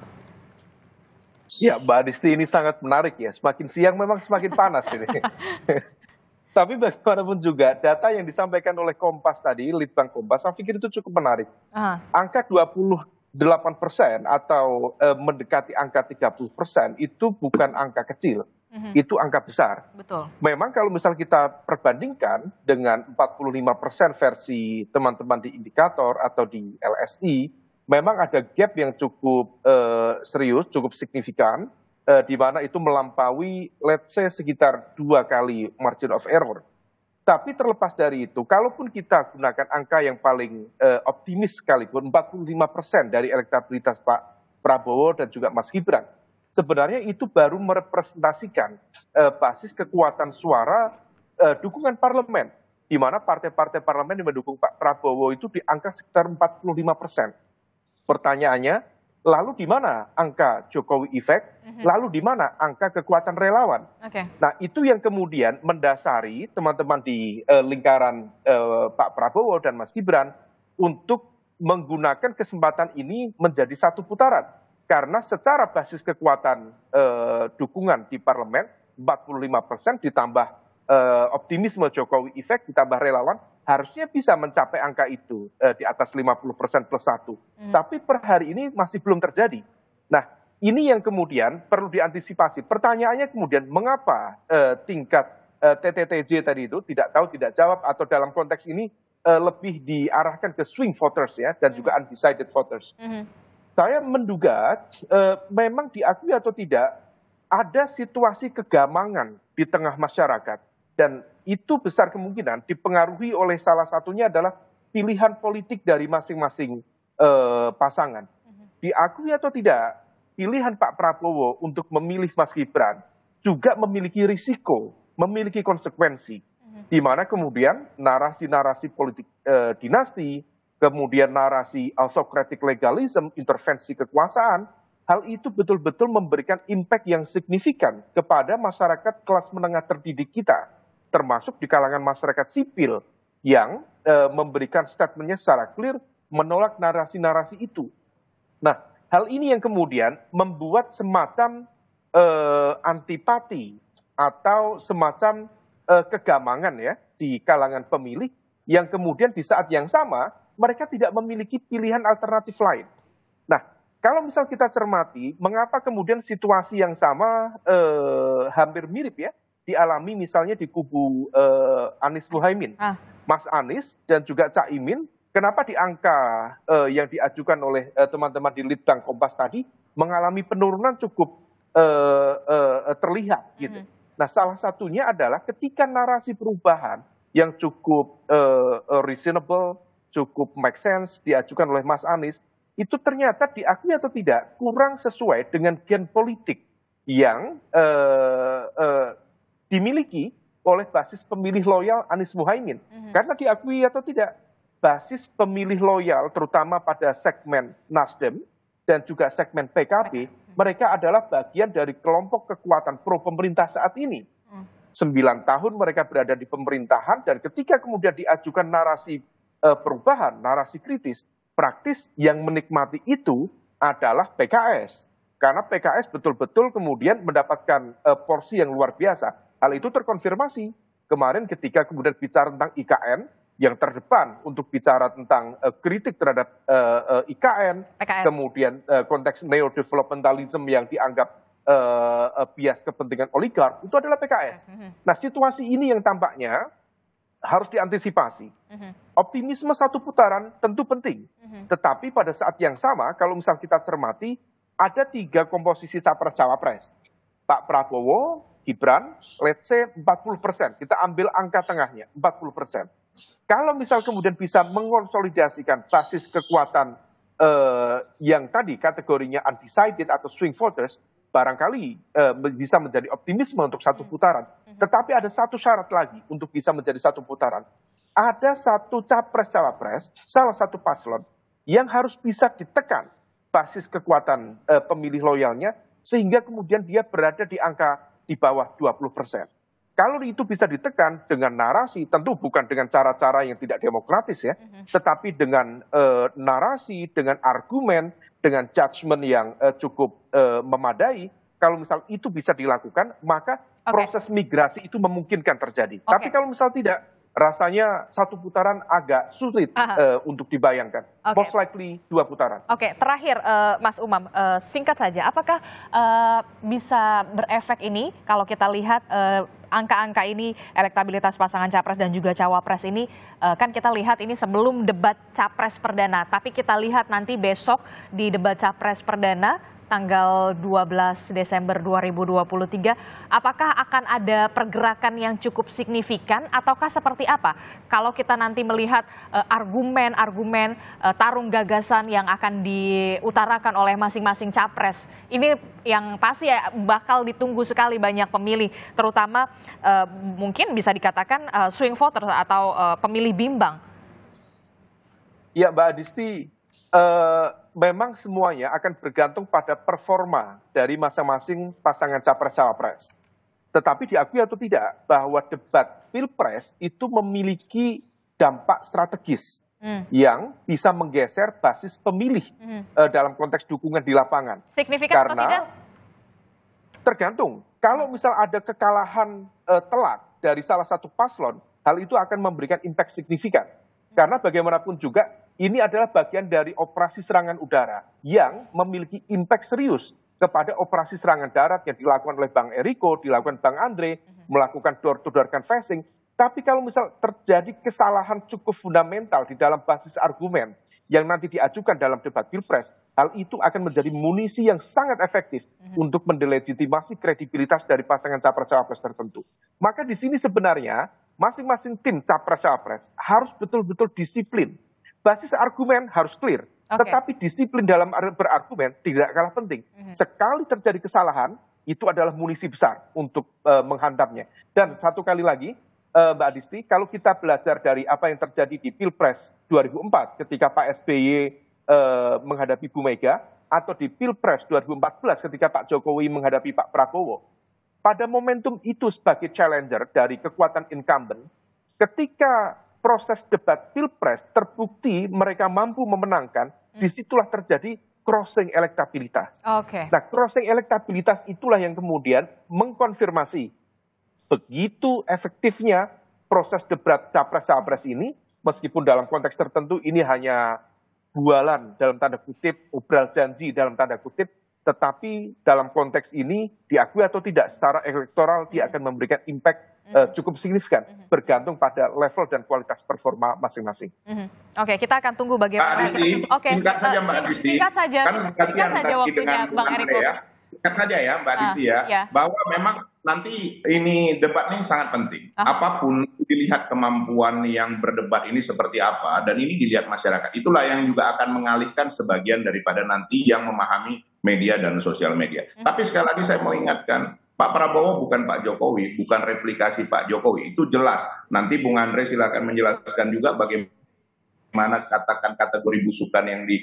Ya, Mbak Adisti, ini sangat menarik ya. Semakin siang memang semakin panas ini. Tapi bagaimanapun juga data yang disampaikan oleh Kompas tadi, Litbang Kompas, saya pikir itu cukup menarik. Angka 28% atau mendekati angka 30% itu bukan angka kecil. Itu angka besar. Betul. Memang kalau misal kita perbandingkan dengan 45% versi teman-teman di indikator atau di LSI, memang ada gap yang cukup serius, cukup signifikan, di mana itu melampaui, let's say, sekitar 2 kali margin of error. Tapi terlepas dari itu, kalaupun kita gunakan angka yang paling optimis sekalipun, 45% dari elektabilitas Pak Prabowo dan juga Mas Gibran, sebenarnya itu baru merepresentasikan basis kekuatan suara dukungan parlemen, di mana partai-partai parlemen yang mendukung Pak Prabowo itu di angka sekitar 45%. Pertanyaannya, lalu di mana angka Jokowi effect? Lalu di mana angka kekuatan relawan? Nah, itu yang kemudian mendasari teman-teman di lingkaran Pak Prabowo dan Mas Gibran untuk menggunakan kesempatan ini menjadi satu putaran. Karena secara basis kekuatan dukungan di parlemen, 45% ditambah optimisme Jokowi effect ditambah relawan, harusnya bisa mencapai angka itu di atas 50% plus 1. Tapi per hari ini masih belum terjadi. Nah, ini yang kemudian perlu diantisipasi. Pertanyaannya kemudian, mengapa tingkat TTTJ tadi itu, tidak tahu, tidak jawab, atau dalam konteks ini lebih diarahkan ke swing voters ya, dan juga undecided voters. Saya menduga memang diakui atau tidak, ada situasi kegamangan di tengah masyarakat. Dan itu besar kemungkinan dipengaruhi oleh salah satunya adalah pilihan politik dari masing-masing pasangan. Diakui atau tidak, pilihan Pak Prabowo untuk memilih Mas Gibran juga memiliki risiko, memiliki konsekuensi, di mana kemudian narasi-narasi politik dinasti, kemudian narasi autocratic legalism, intervensi kekuasaan, hal itu betul-betul memberikan impact yang signifikan kepada masyarakat kelas menengah terdidik kita, termasuk di kalangan masyarakat sipil yang memberikan statementnya secara clear menolak narasi-narasi itu. Nah, hal ini yang kemudian membuat semacam antipati atau semacam kegamangan ya di kalangan pemilih, yang kemudian di saat yang sama mereka tidak memiliki pilihan alternatif lain. Nah, kalau misal kita cermati, mengapa kemudian situasi yang sama hampir mirip ya dialami misalnya di kubu Anies Muhaimin, Mas Anies dan juga Cak Imin, kenapa di angka yang diajukan oleh teman-teman di Litbang Kompas tadi mengalami penurunan cukup terlihat gitu. Nah, salah satunya adalah ketika narasi perubahan yang cukup reasonable, cukup make sense diajukan oleh Mas Anies, itu ternyata diakui atau tidak kurang sesuai dengan gen politik yang dimiliki oleh basis pemilih loyal Anies Muhaimin. Karena diakui atau tidak, basis pemilih loyal terutama pada segmen Nasdem dan juga segmen PKB, mereka adalah bagian dari kelompok kekuatan pro pemerintah saat ini. 9 tahun mereka berada di pemerintahan, dan ketika kemudian diajukan narasi perubahan, narasi kritis, praktis yang menikmati itu adalah PKS. Karena PKS betul-betul kemudian mendapatkan porsi yang luar biasa. Hal itu terkonfirmasi kemarin ketika kemudian bicara tentang IKN, yang terdepan untuk bicara tentang kritik terhadap IKN, PKS. Kemudian konteks neo-developmentalism yang dianggap bias kepentingan oligark, itu adalah PKS. Nah, situasi ini yang tampaknya harus diantisipasi. Optimisme satu putaran tentu penting, tetapi pada saat yang sama, kalau misal kita cermati, ada 3 komposisi capres-cawapres. Pak Prabowo, Gibran, let's say 40%. Kita ambil angka tengahnya, 40%. Kalau misal kemudian bisa mengonsolidasikan basis kekuatan yang tadi kategorinya undecided atau swing voters, barangkali bisa menjadi optimisme untuk satu putaran. Tetapi ada satu syarat lagi untuk bisa menjadi satu putaran. Ada satu capres-cawapres, salah satu paslon, yang harus bisa ditekan basis kekuatan pemilih loyalnya, sehingga kemudian dia berada di angka di bawah 20%. Kalau itu bisa ditekan dengan narasi, tentu bukan dengan cara-cara yang tidak demokratis ya, tetapi dengan narasi, dengan argumen, dengan judgement yang cukup memadai, kalau misal itu bisa dilakukan, maka proses migrasi itu memungkinkan terjadi. Tapi kalau misal tidak, rasanya satu putaran agak sulit untuk dibayangkan. Most likely 2 putaran. Oke, terakhir Mas Umam, singkat saja, apakah bisa berefek ini kalau kita lihat angka-angka ini, elektabilitas pasangan capres dan juga cawapres ini, kan kita lihat ini sebelum debat capres perdana, tapi kita lihat nanti besok di debat capres perdana, tanggal 12 Desember 2023, apakah akan ada pergerakan yang cukup signifikan ataukah seperti apa? Kalau kita nanti melihat argumen-argumen tarung gagasan yang akan diutarakan oleh masing-masing capres, ini yang pasti ya bakal ditunggu sekali banyak pemilih, terutama mungkin bisa dikatakan swing voters atau pemilih bimbang. Ya, Mbak Adisti, memang semuanya akan bergantung pada performa dari masing-masing pasangan capres-cawapres. Tetapi diakui atau tidak bahwa debat pilpres itu memiliki dampak strategis yang bisa menggeser basis pemilih dalam konteks dukungan di lapangan. Signifikan atau tidak? Tergantung. Kalau misal ada kekalahan telak dari salah satu paslon, hal itu akan memberikan impact signifikan. Karena bagaimanapun juga ini adalah bagian dari operasi serangan udara yang memiliki impact serius kepada operasi serangan darat yang dilakukan oleh Bang Eriko, dilakukan Bang Andre, melakukan door-to-door canvassing. Tapi kalau misal terjadi kesalahan cukup fundamental di dalam basis argumen yang nanti diajukan dalam debat Pilpres, hal itu akan menjadi munisi yang sangat efektif untuk mendelegitimasi kredibilitas dari pasangan capres-cawapres tertentu. Maka di sini sebenarnya masing-masing tim capres-cawapres harus betul-betul disiplin. Basis argumen harus clear, tetapi disiplin dalam berargumen tidak kalah penting. Sekali terjadi kesalahan, itu adalah munisi besar untuk menghantamnya. Dan satu kali lagi, Mbak Adisti, kalau kita belajar dari apa yang terjadi di Pilpres 2004 ketika Pak SBY menghadapi Bu Mega, atau di Pilpres 2014 ketika Pak Jokowi menghadapi Pak Prabowo, pada momentum itu sebagai challenger dari kekuatan incumbent, ketika proses debat Pilpres terbukti mereka mampu memenangkan, disitulah terjadi crossing elektabilitas. Nah, crossing elektabilitas itulah yang kemudian mengkonfirmasi begitu efektifnya proses debat capres-cawapres ini, meskipun dalam konteks tertentu ini hanya bualan dalam tanda kutip, obral janji dalam tanda kutip, tetapi dalam konteks ini diakui atau tidak secara elektoral dia akan memberikan impact cukup signifikan, bergantung pada level dan kualitas performa masing-masing. Oke, kita akan tunggu bagaimana. Singkat saja Mbak Adisti. Singkat saja waktunya Bang Eriko. Singkat saja ya Mbak Adisti bahwa memang nanti ini debat ini sangat penting. Apapun dilihat kemampuan yang berdebat ini seperti apa, dan ini dilihat masyarakat. Itulah yang juga akan mengalihkan sebagian daripada nanti yang memahami media dan sosial media. Tapi sekali lagi saya mau ingatkan, Pak Prabowo bukan Pak Jokowi, bukan replikasi Pak Jokowi. Itu jelas. Nanti Bung Andre silakan menjelaskan juga bagaimana katakan kategori busukan yang di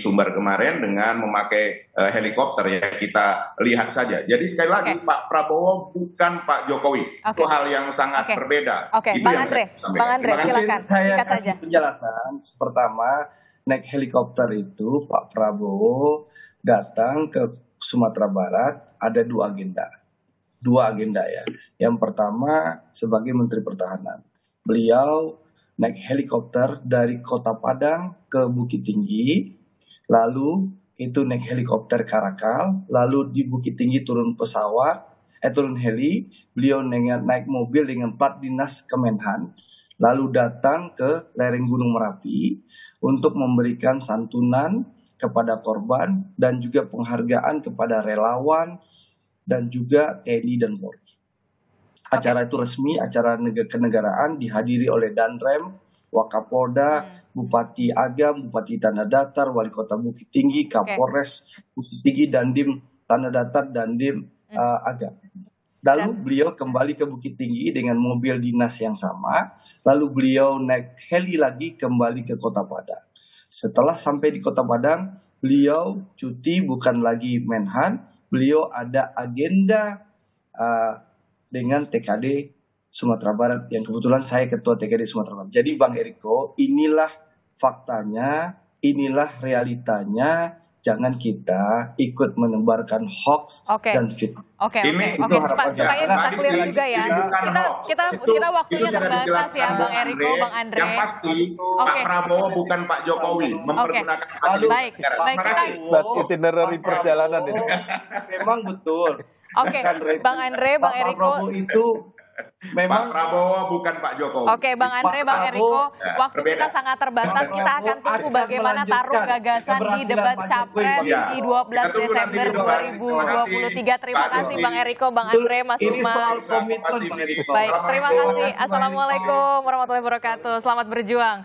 Sumbar kemarin dengan memakai helikopter, ya kita lihat saja. Jadi sekali lagi Pak Prabowo bukan Pak Jokowi. Itu hal yang sangat berbeda. Itu Bang yang Andre, Bang Andre silakan. Saya kasih penjelasan. Pertama, naik helikopter itu Pak Prabowo datang ke Sumatera Barat ada dua agenda ya. Yang pertama sebagai Menteri Pertahanan, beliau naik helikopter dari Kota Padang ke Bukit Tinggi, lalu itu naik helikopter Karakal, lalu di Bukit Tinggi turun heli, beliau naik mobil dengan plat dinas Kemenhan, lalu datang ke lereng Gunung Merapi untuk memberikan santunan kepada korban dan juga penghargaan kepada relawan dan juga TNI dan Polri. Acara itu resmi, acara kenegaraan dihadiri oleh Danrem, Wakapolda, Bupati Agam, Bupati Tanah Datar, Wali Kota Bukit Tinggi, Kapolres Bukit Tinggi, Dandim Tanah Datar, Dandim Agam. Lalu beliau kembali ke Bukit Tinggi dengan mobil dinas yang sama, lalu beliau naik heli lagi kembali ke Kota Padang. Setelah sampai di Kota Padang, beliau cuti bukan lagi Menhan, beliau ada agenda dengan TKD Sumatera Barat yang kebetulan saya ketua TKD Sumatera Barat. Jadi Bang Eriko, inilah faktanya, inilah realitanya. Jangan kita ikut menebarkan hoax dan fitnah. Supaya bisa clear juga ya. Kita waktunya terbatas ya Bang Eriko, Bang Andre. Yang pasti Pak Prabowo bukan Pak Jokowi mempergunakan baik. Itinerary perjalanan ini. Memang betul. Bang Andre, Bang Eriko. Pak Prabowo itu memang Pak Prabowo bukan Pak Jokowi. Bang Andre, Bang Eriko, waktu kita sangat terbatas. Kita akan tunggu bagaimana taruh gagasan di debat Capres di 12 Desember 2023. Terima kasih Bang Eriko, Bang Andre, Mas Lukman. Ini soal komitmen Bang Eriko. Baik, terima kasih. Assalamualaikum warahmatullahi wabarakatuh. Selamat berjuang.